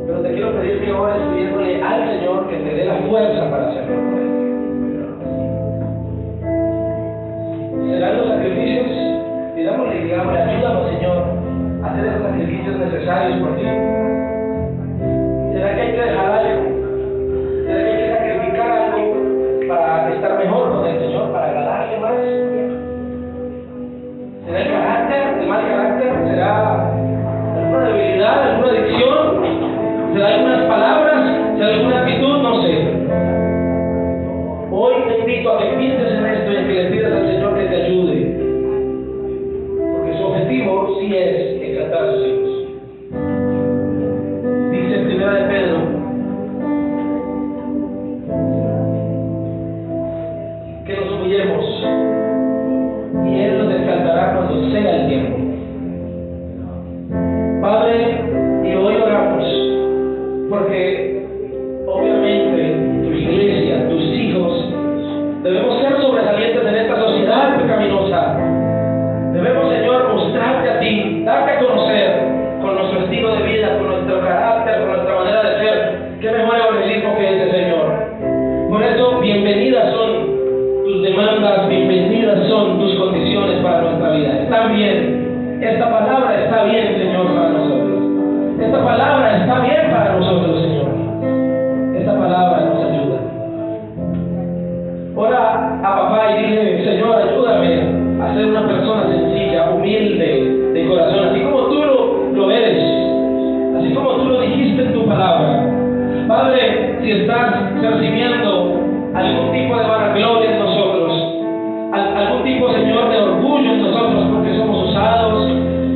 pero te quiero pedir que ores pidiéndole al Señor que te dé la fuerza para hacerlo por Él. Serán los sacrificios, pidámosle y digámosle, ayúdanos, Señor, a hacer los sacrificios necesarios por ti. ¿Será que hay que dejar algo? ¿Será que hay que sacrificar algo para estar mejor con el Señor, para agradarle más? ¿Será el carácter, el mal carácter? ¿Será alguna debilidad, alguna adicción? ¿Será algunas palabras? ¿Será alguna actitud? No sé. Hoy te invito a que pienses en esto y a que le pidas al Señor que te ayude. Porque su objetivo sí es exaltar a sus hijos. Dice en 1 de Pedro, que nos humillemos y Él nos exaltará cuando sea el tiempo. Padre, y hoy oramos porque obviamente tu iglesia, tus hijos, debemos ser sobresalientes en esta sociedad pecaminosa. Debemos, Señor, mostrarte a ti, darte a conocer con nuestro estilo de vida, con nuestro carácter, con nuestra manera de ser. Qué mejor evangelismo que ese, Señor. Por eso, bienvenidas son tus demandas, bienvenidas son tus condiciones para nuestra vida. Están bien. Esta palabra está bien, Señor, para nosotros. Esta palabra está bien para nosotros, Señor. Esta palabra nos ayuda. Ora a papá y dile, Señor, ayúdame a ser una persona sencilla, humilde de corazón, así como tú lo eres, así como tú lo dijiste en tu palabra. Padre, si estás percibiendo algún tipo de vanagloria en nosotros, algún tipo, Señor, de orgullo en nosotros porque somos usados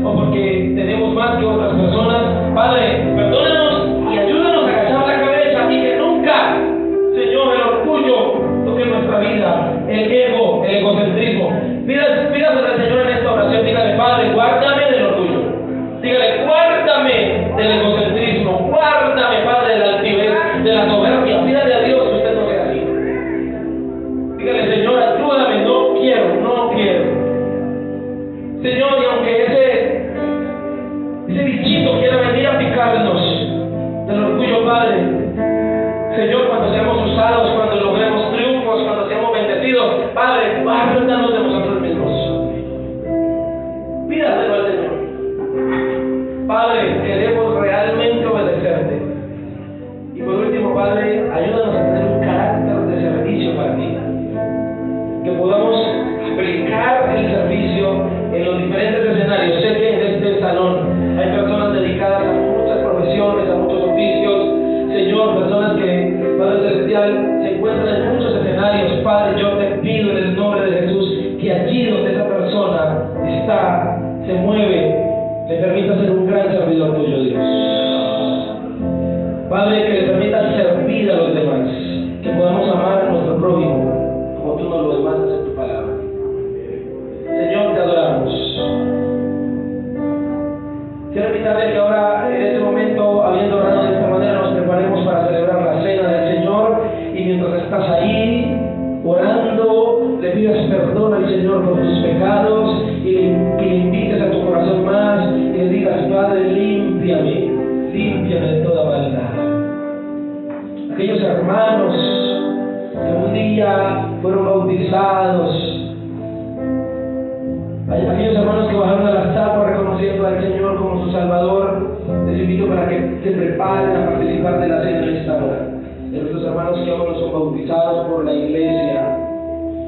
o porque tenemos más que otras personas, Padre, perdónanos y ayúdanos a agachar la cabeza y que nunca, Señor, el orgullo toque nuestra vida, el ego, el egocentrismo. Pídaselo al Señor en esta oración, dígale, Padre, guárdame del orgullo, dígale, guárdame del egocentrismo, guárdame, Padre, de la altivez, de la soberbia, pídale encuentra en muchos escenarios. Padre, yo te pido en el nombre de Jesús que allí donde esa persona está, se mueve, le permita ser un gran servidor tuyo, Dios. Padre, que le permita servir a los demás, que podamos amar a nuestro prójimo como tú nos lo demandas en tu palabra. Señor, te adoramos. Quiero invitarle que ahora, en este momento, habiendo orado de esta manera, nos preparemos para celebrar la cena del Señor. Y mientras estás ahí, orando, le pidas perdón al Señor por tus pecados y le invites a tu corazón más y le digas: Padre, límpiame de toda maldad. Aquellos hermanos que un día fueron bautizados, aquellos hermanos que bajaron a las aguas reconociendo al Señor como su Salvador, les invito para que se preparen a participar de la cena en esta hora. De nuestros hermanos que aún no son bautizados por la iglesia,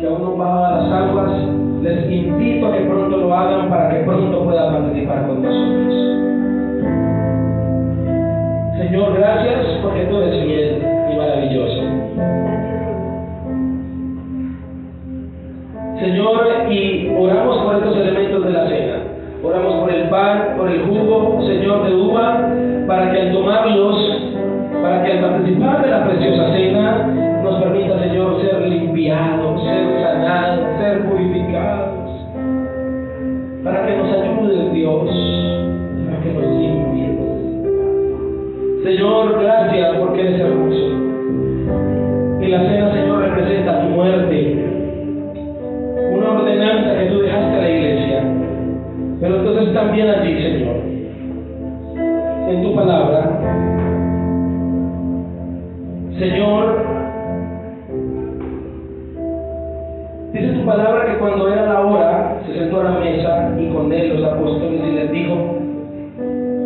que aún no bajan a las aguas, les invito a que pronto lo hagan para que pronto puedan participar con nosotros. Señor, gracias porque tú eres fiel y maravilloso. Señor, y oramos por estos elementos de la cena. Oramos por el pan, por el jugo, Señor, de uva, para que al tomarlos, para que al participar de la preciosa cena, nos permita, Señor, ser limpiados, ser sanados, ser purificados, para que nos ayude Dios, para que nos limpies. Señor, gracias porque eres hermoso. Y la cena, Señor, representa tu muerte, una ordenanza que tú dejaste a la iglesia. Pero entonces también allí, Señor, en tu palabra, Señor, dice tu palabra que cuando era la hora, se sentó a la mesa y con él los apóstoles y les dijo: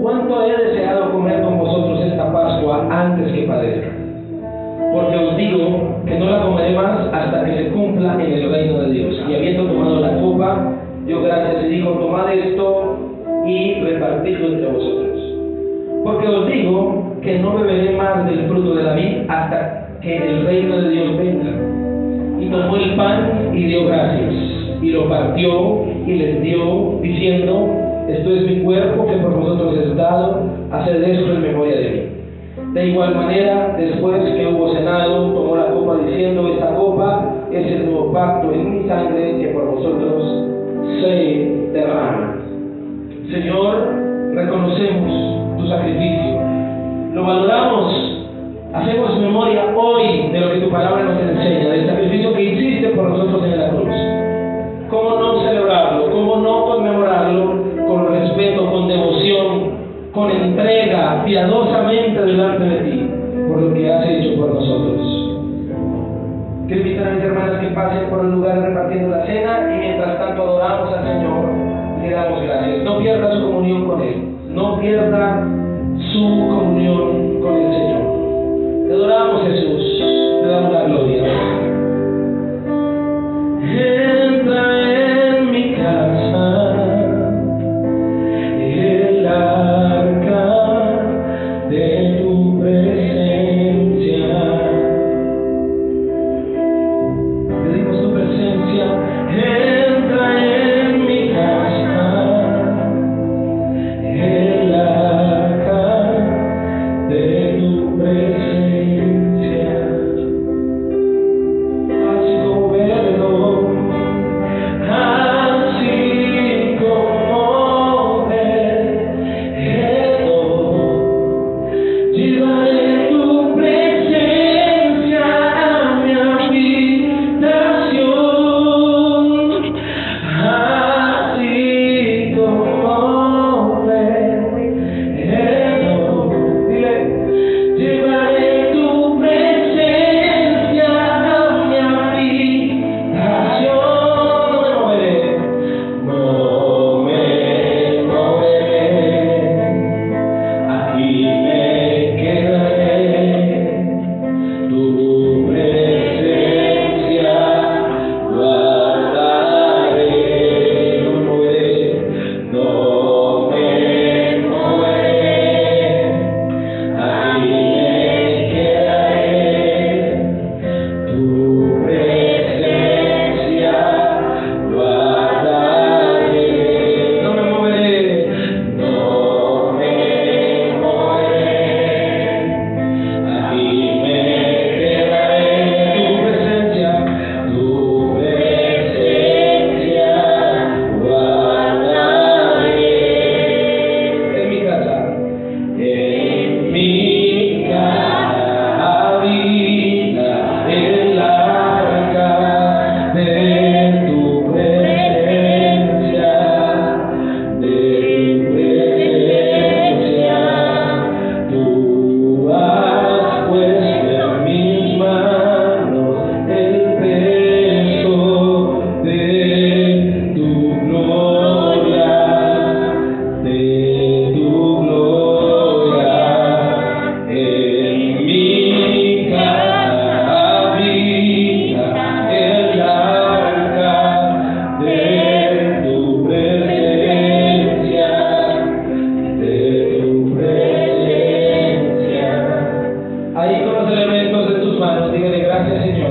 ¿cuánto he deseado comer con vosotros esta Pascua antes que padezca? Porque os digo que no la comeré más hasta que se cumpla en el reino de Dios. Y habiendo tomado la copa, dio gracias y dijo: tomad esto y repartidlo entre vosotros. Porque os digo que no beberé más del fruto de la vid hasta que el reino de Dios venga. Y tomó el pan y dio gracias, y lo partió y les dio, diciendo: esto es mi cuerpo que por vosotros es dado, haced esto en memoria de mí. De igual manera, después que hubo cenado, tomó la copa diciendo: esta copa es el nuevo pacto en mi sangre que por vosotros se derrama. Señor, reconocemos tu sacrificio, lo valoramos, hacemos memoria hoy de lo que tu palabra nos enseña, del sacrificio que hiciste por nosotros en la cruz. ¿Cómo no celebrarlo? ¿Cómo no conmemorarlo con respeto, con devoción, con entrega, piadosamente delante de ti, por lo que has hecho por nosotros? Quiero invitar a mis hermanas que pasen por el lugar repartiendo la cena y mientras tanto adoramos al Señor, le damos gracias. No pierda su comunión con Él, no pierda su comunión con el Señor. Te adoramos, Jesús, te damos la gloria. Entra en mi casa el arca de tu presencia. Pedimos tu presencia. Entra en mi casa el arca de tu presencia.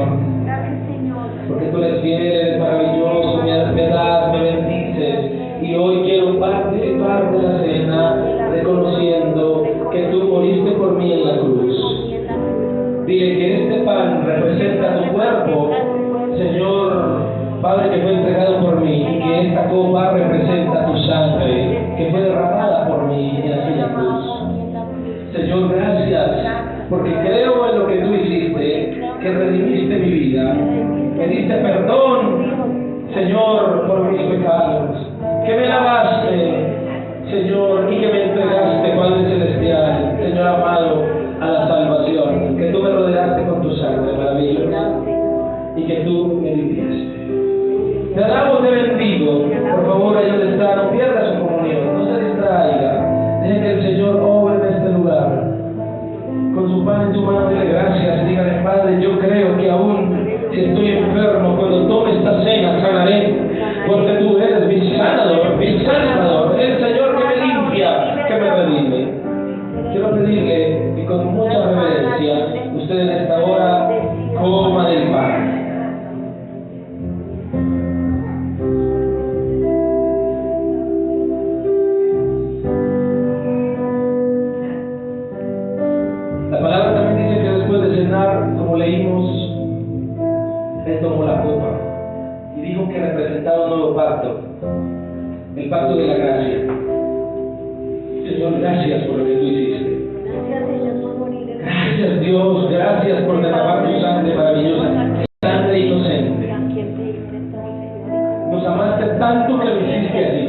Señor. Porque tú eres fiel, eres maravilloso, me das, me bendices. Y hoy quiero participar de la cena reconociendo que tú moriste por mí en la cruz. Dile que este pan representa tu cuerpo, Señor, Padre, que fue entregado por mí, y que esta copa representa tu sangre, que fue derramada por mí en aquella cruz. Señor, gracias, porque creo en lo que tú hiciste, que redimiste mi vida, me diste perdón, Señor, por mis pecados, que me lavaste, Señor, y que me entregaste, Padre Celestial, Señor amado, a la salvación, que tú me rodeaste con tu sangre maravillosa y que tú me limpiaste. Te alabo, te bendigo. Por favor, ahí donde está, no pierda su comunión, no se distraiga. Deje que el Señor obre en este lugar. Con su pan en tu mano, dile gracias y dígale, Padre, yo creo que aún si estoy enfermo, cuando tome esta cena, sanaré, porque tú eres mi sanador, mi salvador, el Señor que me limpia, que me redime. Quiero pedirle que con mucha reverencia, usted en esta hora coma del pan. La palabra también dice que después de cenar, como leímos, Él tomó la copa y dijo que representaba un nuevo pacto, el pacto de la gracia. Señor, gracias por lo que tú hiciste. Gracias, Dios, gracias por derramar tu sangre maravillosa, sangre inocente. Nos amaste tanto que lo hiciste así.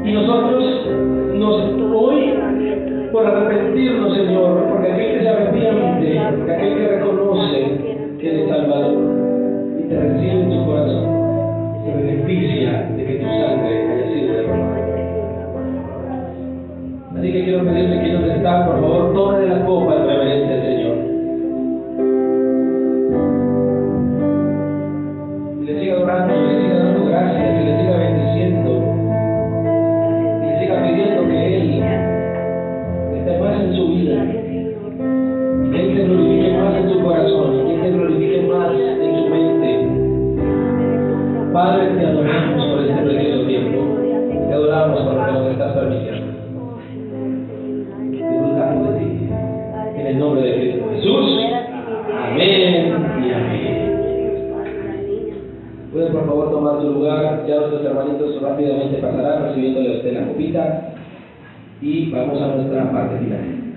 Y nosotros hoy, por arrepentirnos, Señor, porque aquel que se arrepiente, porque aquel que reconoce que eres Salvador y te recibe en su corazón, se beneficia de que tu sangre haya sido derramada. Así que quiero pedirle que donde está, por favor, tome de la copa en reverencia al Señor. Y le siga orando, y le siga dando gracias, y le siga bendiciendo, y le siga pidiendo que Él esté más en su vida, y que Él se glorifique más en su corazón, y que Él se glorifique más en su mente. Padre, te adoramos por este precioso tiempo, te adoramos por lo que nos estás permitiendo. En el nombre de Cristo Jesús. Amén y amén. Pueden por favor tomar su lugar. Ya nuestros hermanitos rápidamente pasarán recibiéndole a usted la copita. Y vamos a nuestra parte final.